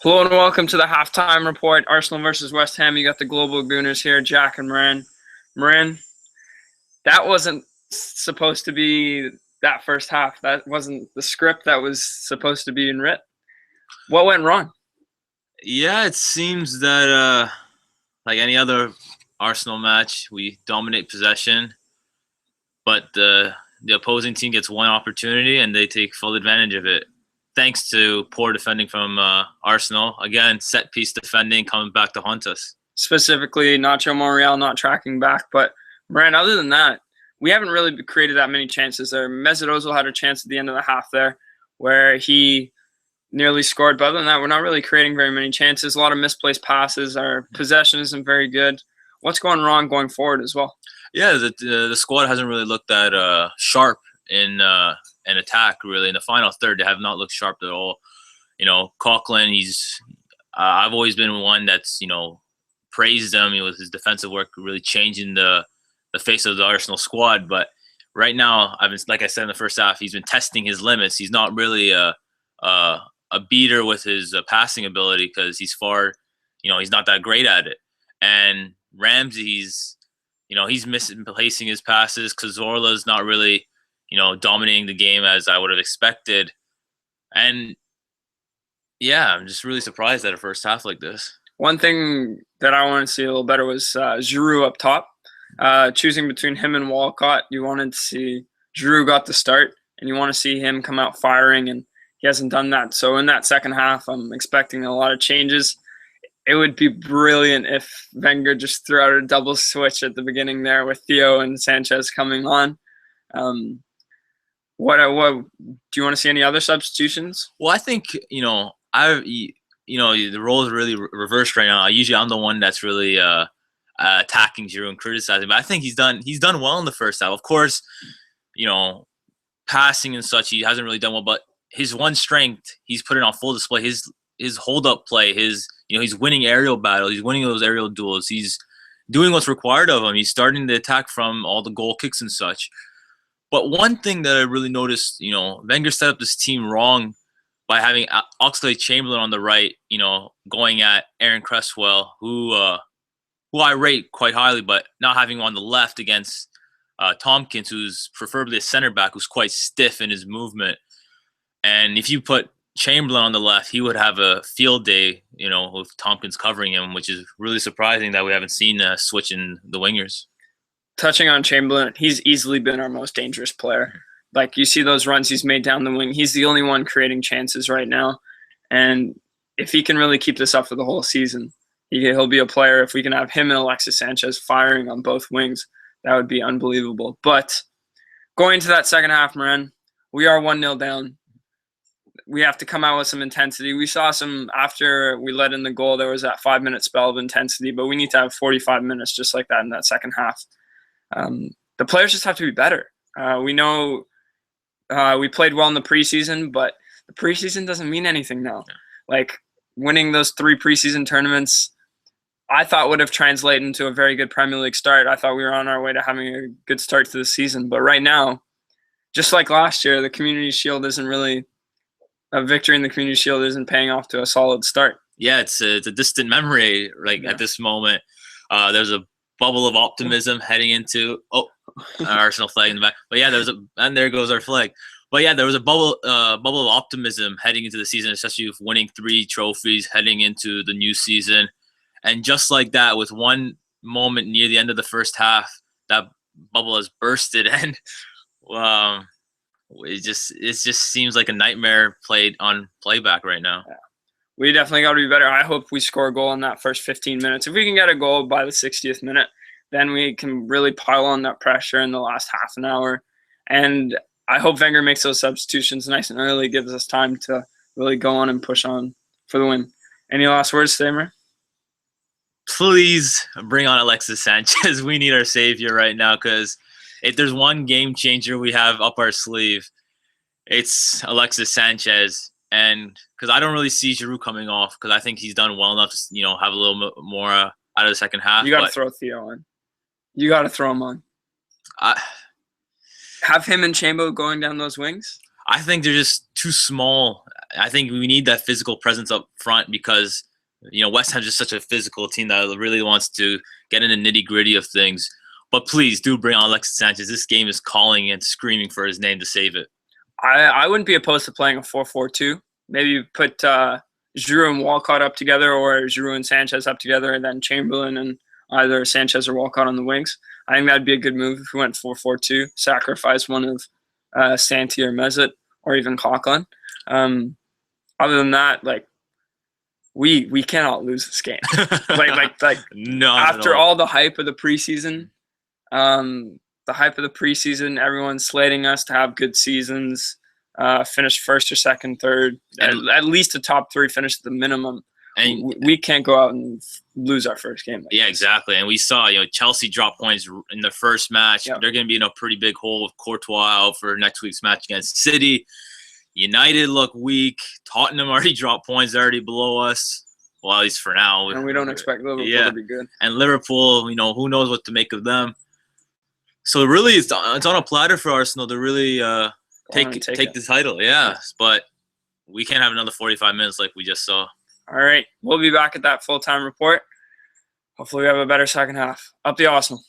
Hello and welcome to the halftime report. Arsenal versus West Ham. You got the Global Gooners here, Jack and Moran. Moran, that wasn't supposed to be that first half. That wasn't the script that was supposed to be in writ. What went wrong? Yeah, it seems that like any other Arsenal match, we dominate possession, but the opposing team gets one opportunity and they take full advantage of it. Thanks to poor defending from Arsenal. Again, set piece defending coming back to haunt us. Specifically, Nacho Monreal not tracking back. But, Moran, other than that, we haven't really created that many chances there. Mesut Ozil had a chance at the end of the half there where he nearly scored. But other than that, we're not really creating very many chances. A lot of misplaced passes. Our possession isn't very good. What's going wrong going forward as well? Yeah, the squad hasn't really looked that sharp in an attack, really. In the final third, they have not looked sharp at all. Coquelin, I've always been one that's, praised him with his defensive work, really changing the face of the Arsenal squad. But right now, like I said in the first half, he's been testing his limits. He's not really a beater with his passing ability because he's he's not that great at it. And Ramsey's, he's misplacing his passes. Cazorla's not really, dominating the game as I would have expected. And yeah, I'm just really surprised at a first half like this. One thing that I wanted to see a little better was Giroud up top. Choosing between him and Walcott, you wanted to see Giroud got the start, and you want to see him come out firing, and he hasn't done that. So in that second half, I'm expecting a lot of changes. It would be brilliant if Wenger just threw out a double switch at the beginning there with Theo and Sanchez coming on. What do you want to see any other substitutions? Well, I think the role is really reversed right now. Usually, I'm the one that's really attacking Giroud and criticizing, but I think he's done well in the first half. Of course, passing and such, he hasn't really done well, but his one strength, he's put it on full display. His hold up play, he's winning aerial battles, he's winning those aerial duels, he's doing what's required of him. He's starting the attack from all the goal kicks and such. But one thing that I really noticed, Wenger set up this team wrong by having Oxlade-Chamberlain on the right, going at Aaron Cresswell, who I rate quite highly, but not having him on the left against Tompkins, who's preferably a center back, who's quite stiff in his movement. And if you put Chamberlain on the left, he would have a field day, with Tompkins covering him, which is really surprising that we haven't seen a switch in the wingers. Touching on Chamberlain, he's easily been our most dangerous player. Like, you see those runs he's made down the wing. He's the only one creating chances right now. And if he can really keep this up for the whole season, he'll be a player. If we can have him and Alexis Sanchez firing on both wings, that would be unbelievable. But going into that second half, Moran, we are 1-0 down. We have to come out with some intensity. We saw some after we let in the goal. There was that 5-minute spell of intensity, but we need to have 45 minutes just like that in that second half. The players just have to be better. We know we played well in the preseason, but the preseason doesn't mean anything now. Like, winning those 3 preseason tournaments, I thought would have translated into a very good Premier League start. I thought we were on our way to having a good start to the season. But right now, just like last year, the Community Shield isn't really a victory in the Community Shield isn't paying off to a solid start. Yeah, it's a distant memory at this moment. There's a bubble of optimism heading into an Arsenal flag in the back. But yeah, and there goes our flag. But yeah, there was a bubble of optimism heading into the season, especially with winning 3 trophies heading into the new season. And just like that, with one moment near the end of the first half, that bubble has bursted, and it just seems like a nightmare played on playback right now. Yeah. We definitely got to be better. I hope we score a goal in that first 15 minutes. If we can get a goal by the 60th minute, then we can really pile on that pressure in the last half an hour. And I hope Wenger makes those substitutions nice and early, gives us time to really go on and push on for the win. Any last words, Stamer? Please bring on Alexis Sanchez. We need our savior right now, because if there's one game changer we have up our sleeve, it's Alexis Sanchez. And because I don't really see Giroud coming off, because I think he's done well enough to have a little bit more out of the second half. You got to throw Theo on. You got to throw him on. Have him and Chambo going down those wings? I think they're just too small I think we need that physical presence up front because, West Ham's just such a physical team that really wants to get in the nitty-gritty of things. But please do bring on Alexis Sanchez. This game is calling and screaming for his name to save it. I wouldn't be opposed to playing a 4-4-2. Maybe put Giroud and Walcott up together, or Giroud and Sanchez up together, and then Chamberlain and either Sanchez or Walcott on the wings. I think that'd be a good move if we went 4-4-2, sacrifice one of Santi or Mesut or even Coquelin. Other than that, like, we cannot lose this game. like no, after all the hype of the preseason, everyone's slating us to have good seasons, finish first or second, third, at least a top 3 finish at the minimum. And we can't go out and lose our first game. Yeah, exactly. And we saw, Chelsea drop points in their first match. Yep. They're going to be in a pretty big hole with Courtois out for next week's match against City. United look weak. Tottenham already dropped points. They're already below us. Well, at least for now. And we don't expect Liverpool to be good. And Liverpool, who knows what to make of them. So really, it's on a platter for Arsenal to really take the title. Yeah, but we can't have another 45 minutes like we just saw. All right. We'll be back at that full-time report. Hopefully we have a better second half. Up the Arsenal.